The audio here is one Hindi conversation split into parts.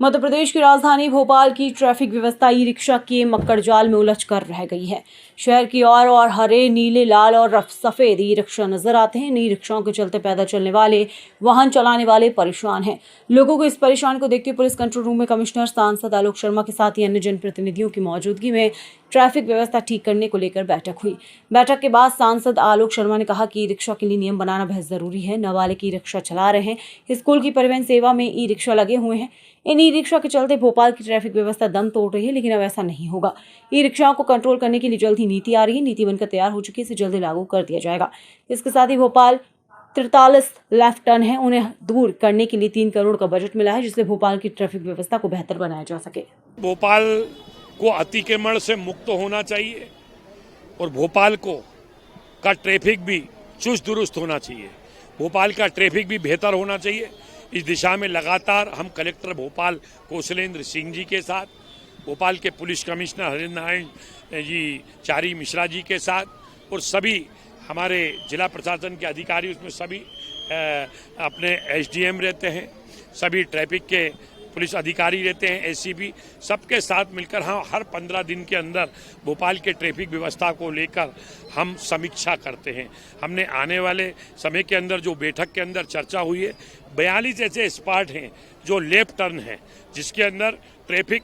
मध्य प्रदेश की राजधानी भोपाल की ट्रैफिक व्यवस्था ई रिक्शा के मक्कड़ जाल में उलझकर रह गई है। शहर की और हरे, नीले, लाल और सफेद ई रिक्शा नजर आते हैं। इन ई रिक्शाओं के चलते पैदल चलने वाले, वाहन चलाने वाले परेशान हैं। लोगों को इस परेशान को देखते हुए पुलिस कंट्रोल रूम में कमिश्नर सांसद आलोक शर्मा के साथ ही अन्य जनप्रतिनिधियों की मौजूदगी में ट्रैफिक व्यवस्था ठीक करने को लेकर बैठक हुई। बैठक के बाद सांसद आलोक शर्मा ने कहा कि ई रिक्शा के लिए नियम बनाना बेहद जरूरी है। नाबालिग ई रिक्शा चला रहे हैं। स्कूल की परिवहन सेवा में ई रिक्शा लगे हुए हैं। इन ई रिक्शा के चलते भोपाल की ट्रैफिक व्यवस्था दम तोड़ रही है, लेकिन अब ऐसा नहीं होगा। ई रिक्शाओं को कंट्रोल करने के लिए जल्द ही नीति आ रही है। नीति बनकर तैयार हो चुकी है, इसे जल्द ही लागू कर दिया जाएगा। इसके साथ ही भोपाल 43 लेफ्ट टर्न है, उन्हें दूर करने के लिए 3 करोड़ का बजट मिला है, जिससे भोपाल की ट्रैफिक व्यवस्था को बेहतर बनाया जा सके। भोपाल को अतिक्रमण से मुक्त होना चाहिए और भोपाल का ट्रैफिक भी चुस्त दुरुस्त होना चाहिए। भोपाल का ट्रैफिक भी बेहतर होना चाहिए। इस दिशा में लगातार हम कलेक्टर भोपाल कौशलेंद्र सिंह जी के साथ, भोपाल के पुलिस कमिश्नर हरिंद्र नारायण जी चारी मिश्रा जी के साथ और सभी हमारे जिला प्रशासन के अधिकारी, उसमें सभी अपने एसडीएम रहते हैं, सभी ट्रैफिक के पुलिस अधिकारी रहते हैं, एसीपी, सबके साथ मिलकर हम हर 15 दिन के अंदर भोपाल के ट्रैफिक व्यवस्था को लेकर हम समीक्षा करते हैं। हमने आने वाले समय के अंदर जो बैठक के अंदर चर्चा हुई है, 42 ऐसे स्पॉट हैं जो लेफ्ट टर्न है, जिसके अंदर ट्रैफिक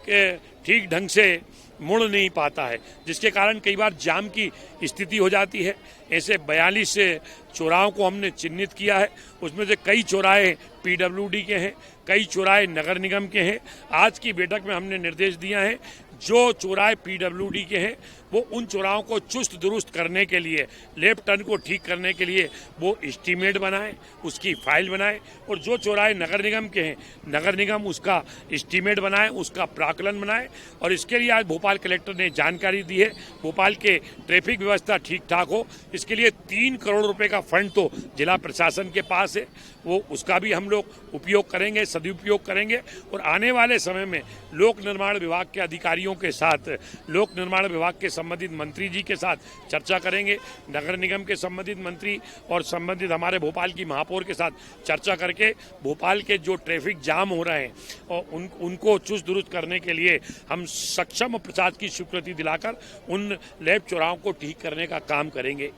ठीक ढंग से मुड़ नहीं पाता है, जिसके कारण कई बार जाम की स्थिति हो जाती है। ऐसे 42 चौराहों को हमने चिन्हित किया है। उसमें से कई चौराहे पीडब्ल्यूडी के हैं, कई चौराहे नगर निगम के हैं। आज की बैठक में हमने निर्देश दिया है, जो चौराहे पीडब्ल्यूडी के हैं वो उन चौराहों को चुस्त दुरुस्त करने के लिए, लेफ्ट टर्न को ठीक करने के लिए वो एस्टीमेट बनाए, उसकी फाइल बनाए, और जो चौराहे नगर निगम के हैं, नगर निगम उसका एस्टीमेट बनाए, उसका प्राकलन बनाए। और इसके लिए आज भोपाल कलेक्टर ने जानकारी दी है, भोपाल के ट्रैफिक व्यवस्था ठीक ठाक हो, इसके लिए 3 करोड़ रुपए का फंड तो जिला प्रशासन के पास है, वो उसका भी हम लोग उपयोग करेंगे, सदुपयोग करेंगे। और आने वाले समय में लोक निर्माण विभाग के अधिकारियों के साथ, लोक निर्माण विभाग के संबंधित मंत्री जी के साथ चर्चा करेंगे, नगर निगम के संबंधित मंत्री और संबंधित हमारे भोपाल की महापौर के साथ चर्चा करके भोपाल के जो ट्रैफिक जाम हो रहे हैं और उनको चुस्त दुरुस्त करने के लिए हम सक्षम प्रशासन की स्वीकृति दिलाकर उन लेफ्ट चौराहों को ठीक करने का काम करेंगे।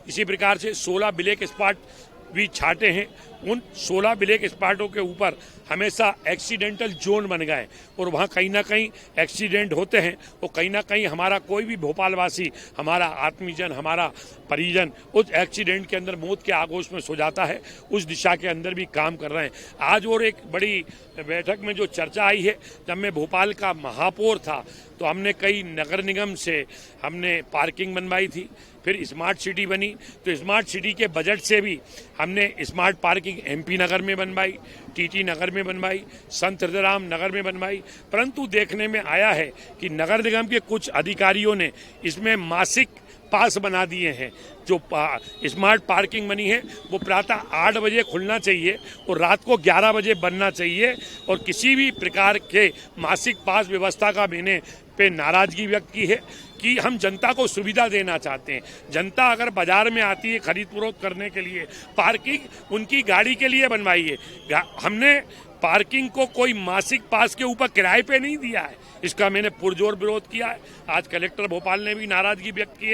इसी प्रकार से 16 ब्लैक स्पॉट भी छाटे हैं। उन 16 ब्लैक स्पॉटों के ऊपर हमेशा एक्सीडेंटल जोन बन गए और वहाँ कहीं ना कहीं एक्सीडेंट होते हैं। वो कहीं ना कहीं हमारा कोई भी भोपालवासी, हमारा आत्मीजन, हमारा परिजन उस एक्सीडेंट के अंदर मौत के आगोश में सो जाता है। उस दिशा के अंदर भी काम कर रहे हैं। आज और एक बड़ी बैठक में जो चर्चा आई है, जब मैं भोपाल का महापौर था तो हमने कई नगर निगम से हमने पार्किंग बनवाई थी, फिर स्मार्ट सिटी बनी तो स्मार्ट सिटी के बजट से भी हमने स्मार्ट पार्किंग एमपी नगर में बनवाई, टीटी नगर में बनवाई, संत हृदयराम नगर में बनवाई। परंतु देखने में आया है कि नगर निगम के कुछ अधिकारियों ने इसमें मासिक पास बना दिए हैं। जो स्मार्ट पार्किंग बनी है वो प्रातः 8 बजे खुलना चाहिए और रात को 11 बजे बनना चाहिए, और किसी भी प्रकार के मासिक पास व्यवस्था का मैंने पे नाराजगी व्यक्त की है कि हम जनता को सुविधा देना चाहते हैं। जनता अगर बाजार में आती है खरीद फरोख्त करने के लिए, पार्किंग उनकी गाड़ी के लिए बनवाई है। हमने पार्किंग को कोई मासिक पास के ऊपर किराए पे नहीं दिया है, इसका मैंने पुरजोर विरोध किया है। आज कलेक्टर भोपाल ने भी नाराजगी व्यक्त की है।